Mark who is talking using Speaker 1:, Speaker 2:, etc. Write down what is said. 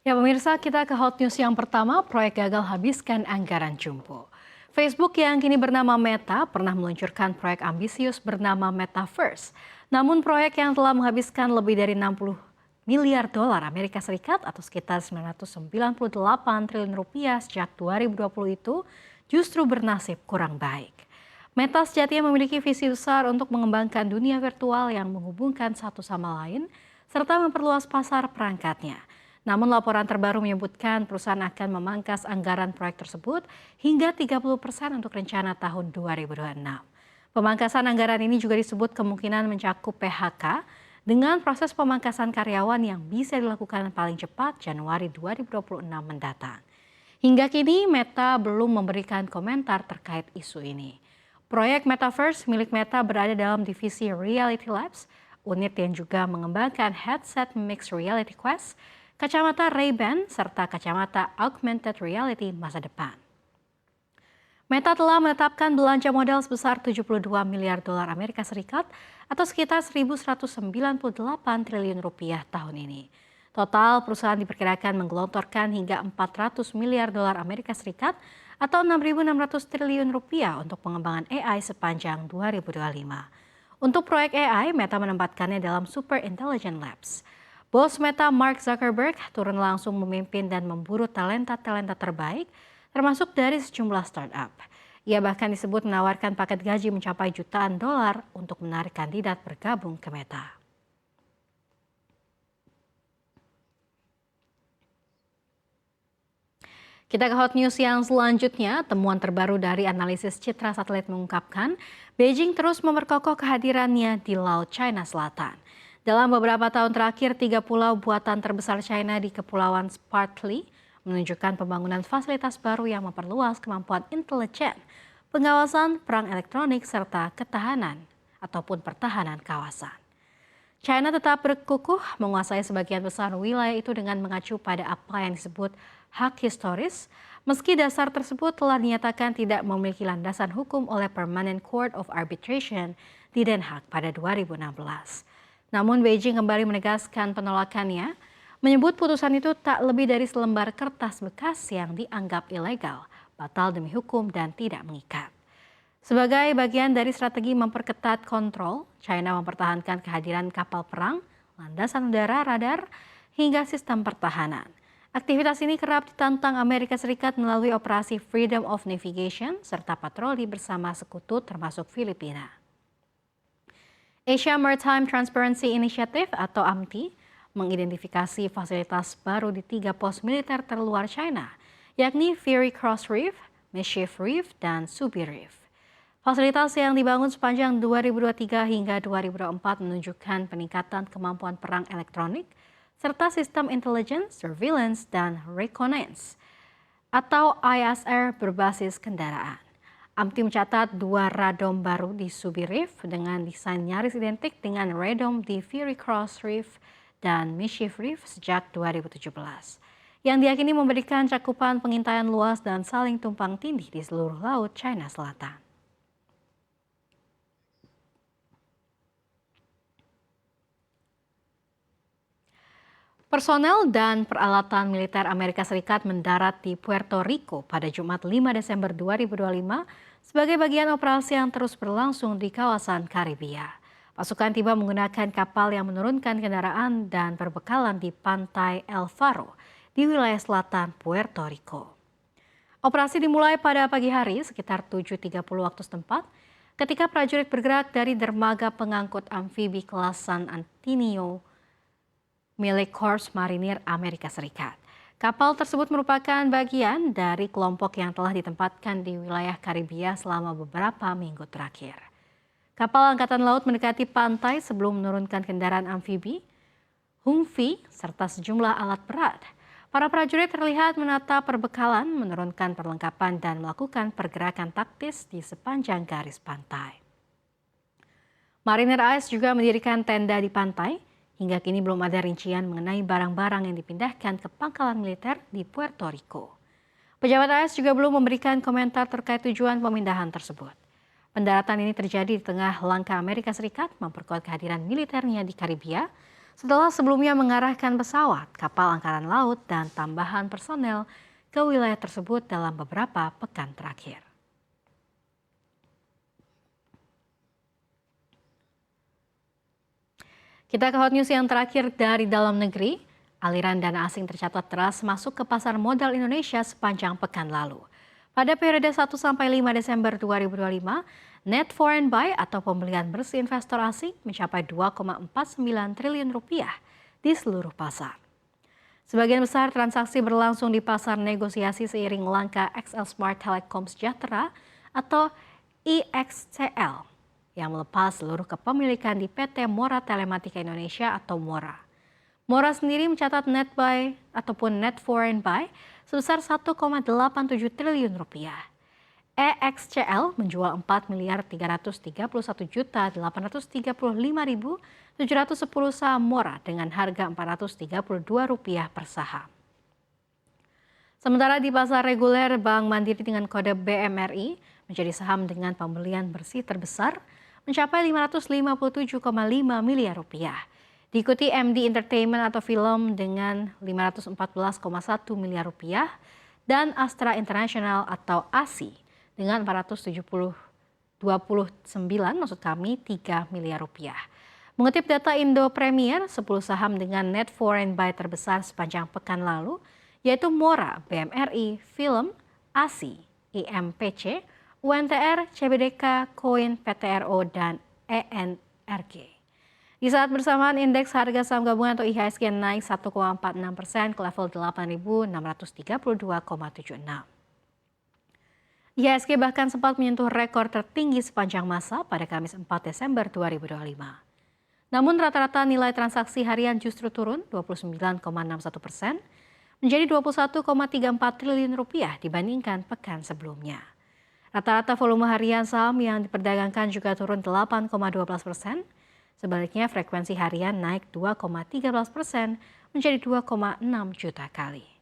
Speaker 1: Ya pemirsa, kita ke hot news yang pertama, proyek gagal habiskan anggaran jumbo. Facebook yang kini bernama Meta pernah meluncurkan proyek ambisius bernama Metaverse. Namun proyek yang telah menghabiskan lebih dari 60 miliar dolar Amerika Serikat atau sekitar 998 triliun rupiah sejak 2020 itu justru bernasib kurang baik. Meta sejatinya memiliki visi besar untuk mengembangkan dunia virtual yang menghubungkan satu sama lain serta memperluas pasar perangkatnya. Namun laporan terbaru menyebutkan perusahaan akan memangkas anggaran proyek tersebut hingga 30% untuk rencana tahun 2026. Pemangkasan anggaran ini juga disebut kemungkinan mencakup PHK dengan proses pemangkasan karyawan yang bisa dilakukan paling cepat Januari 2026 mendatang. Hingga kini Meta belum memberikan komentar terkait isu ini. Proyek Metaverse milik Meta berada dalam divisi Reality Labs, unit yang juga mengembangkan headset mixed reality Quest, kacamata Ray-Ban, serta kacamata augmented reality masa depan. Meta telah menetapkan belanja modal sebesar 72 miliar dolar Amerika Serikat atau sekitar 1.198 triliun rupiah tahun ini. Total perusahaan diperkirakan menggelontorkan hingga 400 miliar dolar Amerika Serikat atau 6.600 triliun rupiah untuk pengembangan AI sepanjang 2025. Untuk proyek AI, Meta menempatkannya dalam Super Intelligent Labs. Bos Meta Mark Zuckerberg turun langsung memimpin dan memburu talenta-talenta terbaik, termasuk dari sejumlah startup. Ia bahkan disebut menawarkan paket gaji mencapai jutaan dolar untuk menarik kandidat bergabung ke Meta. Kita ke hot news yang selanjutnya, temuan terbaru dari analisis citra satelit mengungkapkan Beijing terus memperkokoh kehadirannya di Laut China Selatan. Dalam beberapa tahun terakhir, 3 pulau buatan terbesar China di Kepulauan Spratly menunjukkan pembangunan fasilitas baru yang memperluas kemampuan intelijen, pengawasan perang elektronik, serta ketahanan ataupun pertahanan kawasan. China tetap berkukuh menguasai sebagian besar wilayah itu dengan mengacu pada apa yang disebut hak historis, meski dasar tersebut telah dinyatakan tidak memiliki landasan hukum oleh Permanent Court of Arbitration di Den Haag pada 2016. Namun Beijing kembali menegaskan penolakannya, menyebut putusan itu tak lebih dari selembar kertas bekas yang dianggap ilegal, batal demi hukum dan tidak mengikat. Sebagai bagian dari strategi memperketat kontrol, China mempertahankan kehadiran kapal perang, landasan udara, radar, hingga sistem pertahanan. Aktivitas ini kerap ditantang Amerika Serikat melalui operasi Freedom of Navigation serta patroli bersama sekutu termasuk Filipina. Asia Maritime Transparency Initiative atau AMTI mengidentifikasi fasilitas baru di 3 pos militer terluar China, yakni Fury Cross Reef, Mischief Reef, dan Subi Reef. Fasilitas yang dibangun sepanjang 2023 hingga 2024 menunjukkan peningkatan kemampuan perang elektronik, serta sistem intelijen, surveillance, dan reconnaissance atau ISR berbasis kendaraan. AMTI mencatat 2 radom baru di Subi Reef dengan desain nyaris identik dengan radom di Fury Cross Reef dan Mischief Reef sejak 2017. Yang diyakini memberikan cakupan pengintaian luas dan saling tumpang tindih di seluruh laut China Selatan. Personel dan peralatan militer Amerika Serikat mendarat di Puerto Rico pada Jumat 5 Desember 2025 sebagai bagian operasi yang terus berlangsung di kawasan Karibia. Pasukan tiba menggunakan kapal yang menurunkan kendaraan dan perbekalan di pantai El Faro di wilayah selatan Puerto Rico. Operasi dimulai pada pagi hari sekitar 7.30 waktu setempat ketika prajurit bergerak dari dermaga pengangkut amfibi kelas San Antonio milik Korps Marinir Amerika Serikat. Kapal tersebut merupakan bagian dari kelompok yang telah ditempatkan di wilayah Karibia selama beberapa minggu terakhir. Kapal Angkatan Laut mendekati pantai sebelum menurunkan kendaraan amfibi, Humvee, serta sejumlah alat berat. Para prajurit terlihat menata perbekalan, menurunkan perlengkapan, dan melakukan pergerakan taktis di sepanjang garis pantai. Marinir AS juga mendirikan tenda di pantai. Hingga kini belum ada rincian mengenai barang-barang yang dipindahkan ke pangkalan militer di Puerto Rico. Pejabat AS juga belum memberikan komentar terkait tujuan pemindahan tersebut. Pendaratan ini terjadi di tengah langkah Amerika Serikat memperkuat kehadiran militernya di Karibia setelah sebelumnya mengarahkan pesawat, kapal angkatan laut, dan tambahan personel ke wilayah tersebut dalam beberapa pekan terakhir. Kita ke hot news yang terakhir dari dalam negeri. Aliran dana asing tercatat deras masuk ke pasar modal Indonesia sepanjang pekan lalu. Pada periode 1-5 Desember 2025, net foreign buy atau pembelian bersih investor asing mencapai 2,49 triliun rupiah di seluruh pasar. Sebagian besar transaksi berlangsung di pasar negosiasi seiring langkah XL Smart Telecom Sejahtera atau IXCL yang melepas seluruh kepemilikan di PT Mora Telematika Indonesia atau Mora. Mora sendiri mencatat net buy ataupun net foreign buy sebesar 1,87 triliun rupiah. EXCL menjual 4 miliar 331 juta 835.710 saham Mora dengan harga Rp432 per saham. Sementara di pasar reguler, Bank Mandiri dengan kode BMRI menjadi saham dengan pembelian bersih terbesar mencapai 557,5 miliar rupiah. Diikuti MD Entertainment atau film dengan 514,1 miliar rupiah dan Astra International atau ASI dengan 3 miliar rupiah. Mengutip data Indo Premier, 10 saham dengan net foreign buy terbesar sepanjang pekan lalu yaitu Mora, BMRI, Film, ASI, IMPC, UNTR, CBDK, Koin, PTRO, dan ENRG. Di saat bersamaan indeks harga saham gabungan atau IHSG naik 1,46% ke level 8.632,76. IHSG bahkan sempat menyentuh rekor tertinggi sepanjang masa pada Kamis 4 Desember 2025. Namun rata-rata nilai transaksi harian justru turun 29,61% menjadi 21,34 triliun rupiah dibandingkan pekan sebelumnya. Rata-rata volume harian saham yang diperdagangkan juga turun 8,12%. Sebaliknya frekuensi harian naik 2,13% menjadi 2,6 juta kali.